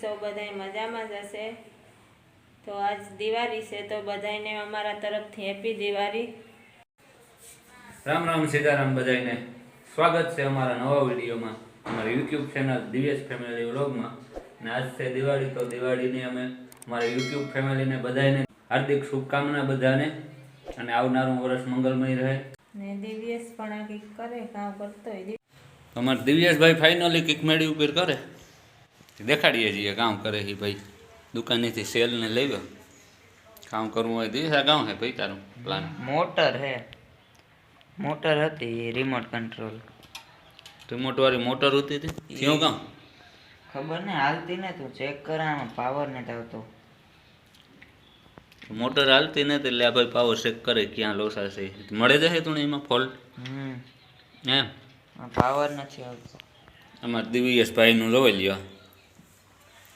છો બધાય મજામાં જ હશે। તો આજ દિવાળી છે તો બધાને અમારા તરફથી હેપી દિવાળી। રામ રામ સીતારામ બધાને સ્વાગત છે અમારા નવા વિડીયોમાં અમારી યુટ્યુબ ચેનલ દિવ્યેશ ફેમિલી વ્લોગમાં। ને આજ છે દિવાળી તો દિવાળીની અમે અમારા યુટ્યુબ ફેમિલીને બધાને હાર્દિક શુભકામના બધાને અને આવનારું વર્ષ મંગલમય રહે। ને દિવ્યેશ પણ આ કંઈક કરે કામ કરતો હોય। અમારા દિવ્યેશભાઈ ફાઇનલી કિક મેળી ઉપર કરે દેખાડીએ છીએ કામ કરે છે ભાઈ। દુકાનેથી સેલ ને લેવ્યો કામ કરવું હોય દિવ્યેશ કામ હે ભાઈ તારું પ્લાન मोटर है मोटर હતી रिमोट कंट्रोल रिमोट वाली मोटर होती थी क्यों काम खबर नहीं हालती ने तू चेक करा पावर नहीं આવતો मोटर हालती ने એટલે આ ભાઈ પાવર ચેક કરે ક્યાં લોસ હશે મળે જશે તું એમાં ફોલ્ટ એમ પાવર નથી આવતો। અમાર દિવ્યેશભાઈ નું જોઈ લ્યો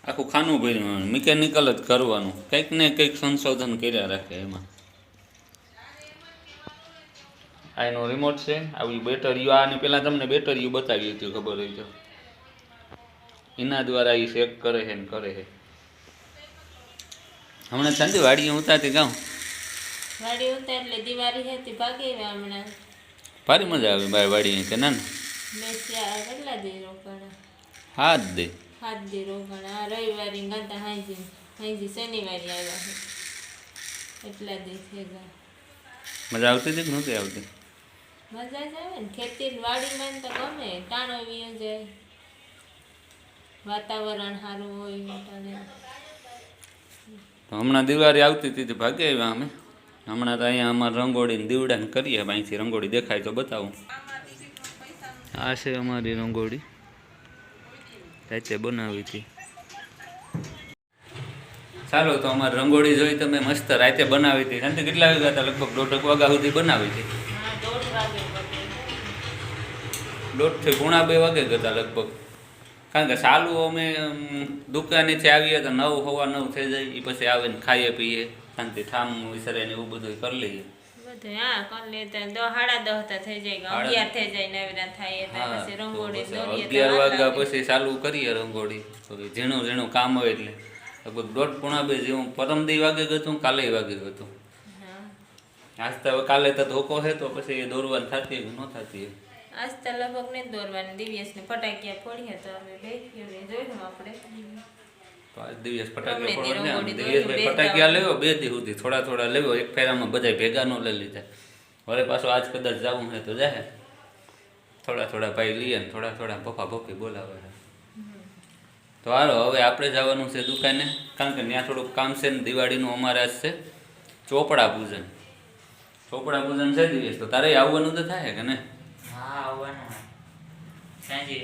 આખું ખાનું ભર્યું મિકેનિકલ જ કરવાનું કંઈક ને કંઈક સંશોધન કર્યા રાખે એમાં। આ એનો રિમોટ છે આવી બેટરીઓ આની પહેલાં તમને બેટરીઓ બતાવી હતી ખબર હોય તો એના દ્વારા એ ચેક કરે છે ને કરે છે। હમણાં સાંજે વાડીએ ઉતારતી ગામ વાડી ઉતાર એટલે દિવાળી હતી ભાગી હમણાં ભારી મજા આવે બાય વાડીએ કે ના મેસિયા કેટલા દી રોકાણા હાથ દે 7 દી રોકાણા આ રવિવારે ગાતા હાંજી શનિવારે આવ્યા છે એટલા દી થઈ ગયા। મજા આવતી હતી કે નહોતી આવતી મજા જ આવે ને ખેતી વાડીમાં તો ગમે ટાણો વીયો જાય વાતાવરણ સારું હોય ટાણે। હમણાં દિવાળી આવતી હતી ભાગે આવ્યા અમે હમણાં તો અહીંયા અમારે રંગોળીને દીવડાને કરીએ અહીંથી રંગોળી દેખાય તો બતાવું। આ છે અમારી રંગોળી રાતે બનાવી હતી। ચાલો તો અમારી રંગોળી જોઈ તમે મસ્ત રાતે બનાવી હતી અને કેટલા વાગ્યા હતા લગભગ 1:30 વાગ્યા સુધી બનાવી હતી 1:30 થી 1:30 વાગે ગયા લગભગ કારણ કે ચાલુ અમે દુકાનેથી આવીએ તો 9 સવા 9 થઈ જાય એ પછી આવે ને ખાઈએ પીએ શાંતિ ઠામ વિસરે ને એવું બધું કરી લઈએ બધું હા કરી લેતા 10:30 થઈ જાય 11 થઈ જાય નવરા થાય એટલે પછી રંગોળી દોરીએ 11 વાગ્યા પછી ચાલુ કરીએ રંગોળી ઝીણું ઝીણું કામ હોય એટલે લગભગ 1:30 જેવું પરમદી વાગે ગયું કાલે વાગે ગયું આજ તો કાલે તો ધોકો છે તો પછી દોરવાની થતી ન થતી આજ તો લગભગ ને દોરવાની દિવ્યેશને ફટાકિયા ફોડીએ તો હવે બેઠીએ જોઈશું આપણે દિવ્યેશ ફટાકિયા ફોડે દિવ્યેશભાઈ ફટાકિયા લેવો 2 દી સુધી થોડા થોડા લેવો એક ફેરામાં બધા ભેગા ન લઈ લીધા વળે પાછો આજ કદાચ જવું છે તો જાય થોડા થોડા ભાઈ લઈએ ને થોડા થોડા પપ્પા પપ્પી બોલાવે તો હાલો હવે આપણે જવાનું છે દુકાને કારણ કે ત્યાં થોડુંક કામ છે ને દિવાળીનું અમારે આજ છે ચોપડા પૂજન છે દિવ્યેશ તો તારે આવવાનું તો થાય કે ને હા આવવાનું સાંજે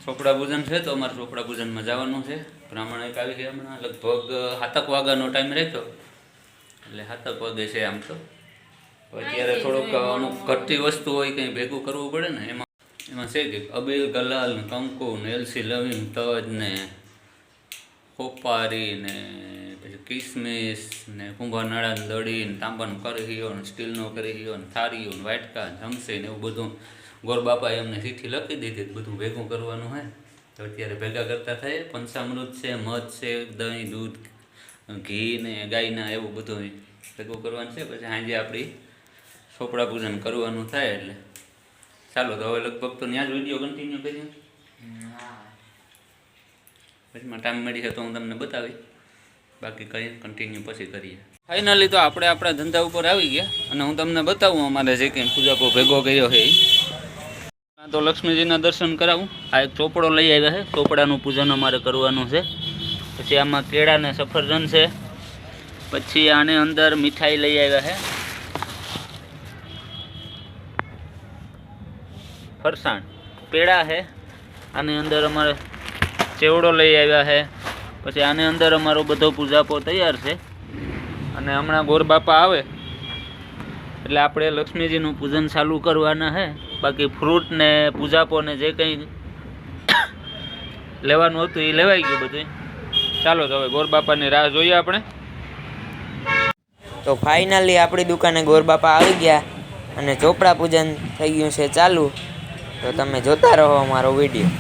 ચોપડા પૂજન છે તો અમારે ચોપડા પૂજનમાં જવાનું છે બ્રાહ્મણ એક આવી ગયા હમણાં લગભગ 7 વાગ્યાનો ટાઈમ રાખ્યો એટલે 7 વાગે છે આમ તો અત્યારે થોડુંક અમુક ઘટતી વસ્તુ હોય કંઈ ભેગું કરવું પડે ને એમાં છે કે અબીલ ગલાલ ને કંકુ ને એલસી લવિંગ તજ ને કોપારી ને પછી કિસમિસ ને કુંભારનાળાની દડી ને તાંબાનું કરીયો ને સ્ટીલનો કરીયો ને થાળીઓ ને વાટકા ને ચમચી ને એવું બધું ગોરબાપાએ અમને ચીઠી લખી દીધી બધું ભેગું કરવાનું હોય તો અત્યારે ભેગા કરતા થાય પંચામૃત છે મધ છે દહીં દૂધ ઘી ને ગાયના એવું બધું ભેગું કરવાનું છે પછી સાંજે આપણી ચોપડા પૂજન કરવાનું થાય એટલે ચાલો તો હવે લગભગ તો ત્યાં જ વિડીયો કન્ટિન્યુ કરીએ પછીમાં ટાઈમ મળી છે તો હું તમને બતાવી બાકી કંઈ કન્ટિન્યુ પછી કરીએ। ફાઇનલી તો આપણે આપણા ધંધા ઉપર આવી ગયા અને હું તમને બતાવું અમારે જે કંઈ પૂજાપો ભેગો કર્યો છે એ તો લક્ષ્મીજીના દર્શન કરાવું। આ એક ચોપડો લઈ આવ્યા છે ચોપડાનું પૂજન અમારે કરવાનું છે પછી આમાં કેળા ને સફરજન છે પછી આને અંદર મીઠાઈ લઈ આવ્યા છે ફરસાણ પેડા છે આની અંદર અમારે ચેવડો લઈ આવ્યા છે પછી આની અંદર અમારો બધો પૂજાપો તૈયાર છે અને હમણાં ગોરબાપા આવે એટલે આપણે લક્ષ્મીજીનું પૂજન ચાલુ કરવાના છે બાકી ફ્રૂટ ને પૂજાપો ને જે કંઈ લેવાનું હતું એ લેવાઈ ગયું બધું। ચાલો તો હવે ગોરબાપાની રાહ જોઈએ આપણે। તો ફાઇનલી આપણી દુકાને ગોરબાપા આવી ગયા અને ચોપડા પૂજન થઈ ગયું છે ચાલુ। તો તમે જોતા રહો અમારો વિડીયો।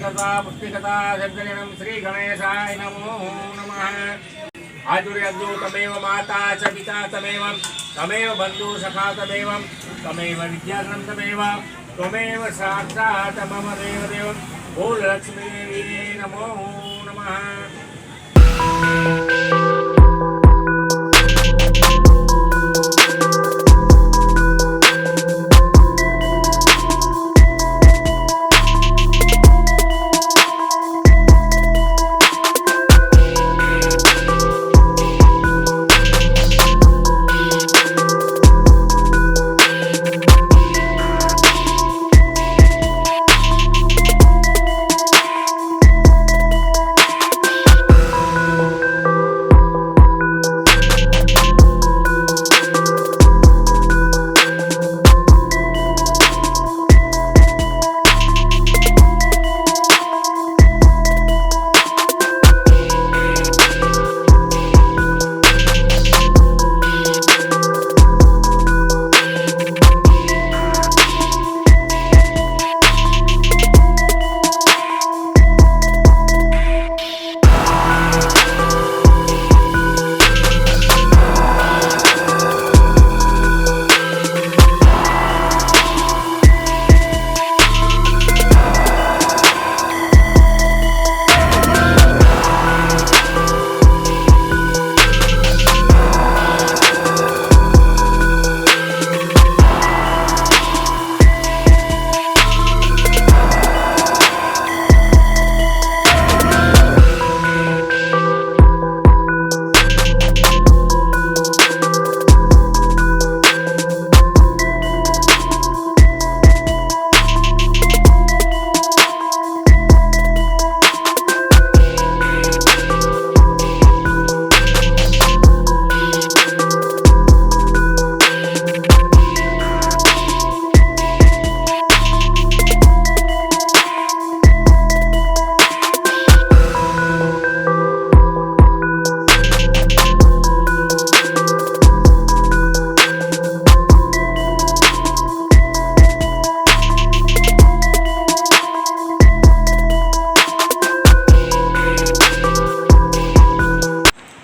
पुष्टिकता पुष्टिकता जगजननं श्रीगणेशाय नमो नमः आजुर्यज्ञो तमेव माता च पिता तमेव बन्धु सखा तमेव विद्याधनं त्वमेव साक्षात् मम देवदेवं भूलक्ष्मीदेवी नमो नमः।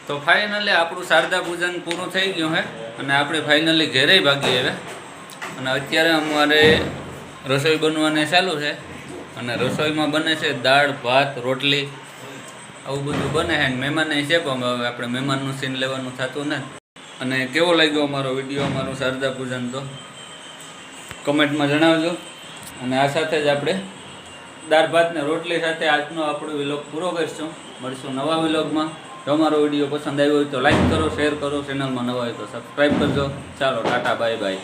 તો ફાઇનલી આપણું શારદા પૂજન પૂરું થઈ ગયું છે અને આપણે ફાઇનલી ઘેરે ભાગી આવ્યા અને અત્યારે અમારે રસોઈ બનવાની ચાલુ છે અને રસોઈમાં બને છે દાળ ભાત રોટલી આવું બધું બને છે અને મહેમાન છે પણ હવે આપણે મહેમાનનું સીન લેવાનું થતું ને અને કેવો લાગ્યો અમારો વિડીયો અમારું શારદા પૂજન તો કમેન્ટમાં જણાવજો અને આ સાથે જ આપણે દાળ ભાત ને રોટલી સાથે આજનો આપણો વિલોગ પૂરો કરીશું મળશું નવા વિલોગમાં જો અમારો વિડીયો પસંદ આવ્યો હોય તો લાઈક કરો શેર કરો ચેનલમાં નવા હોય તો સબસ્ક્રાઈબ કરજો ચાલો ટાટા બાય બાય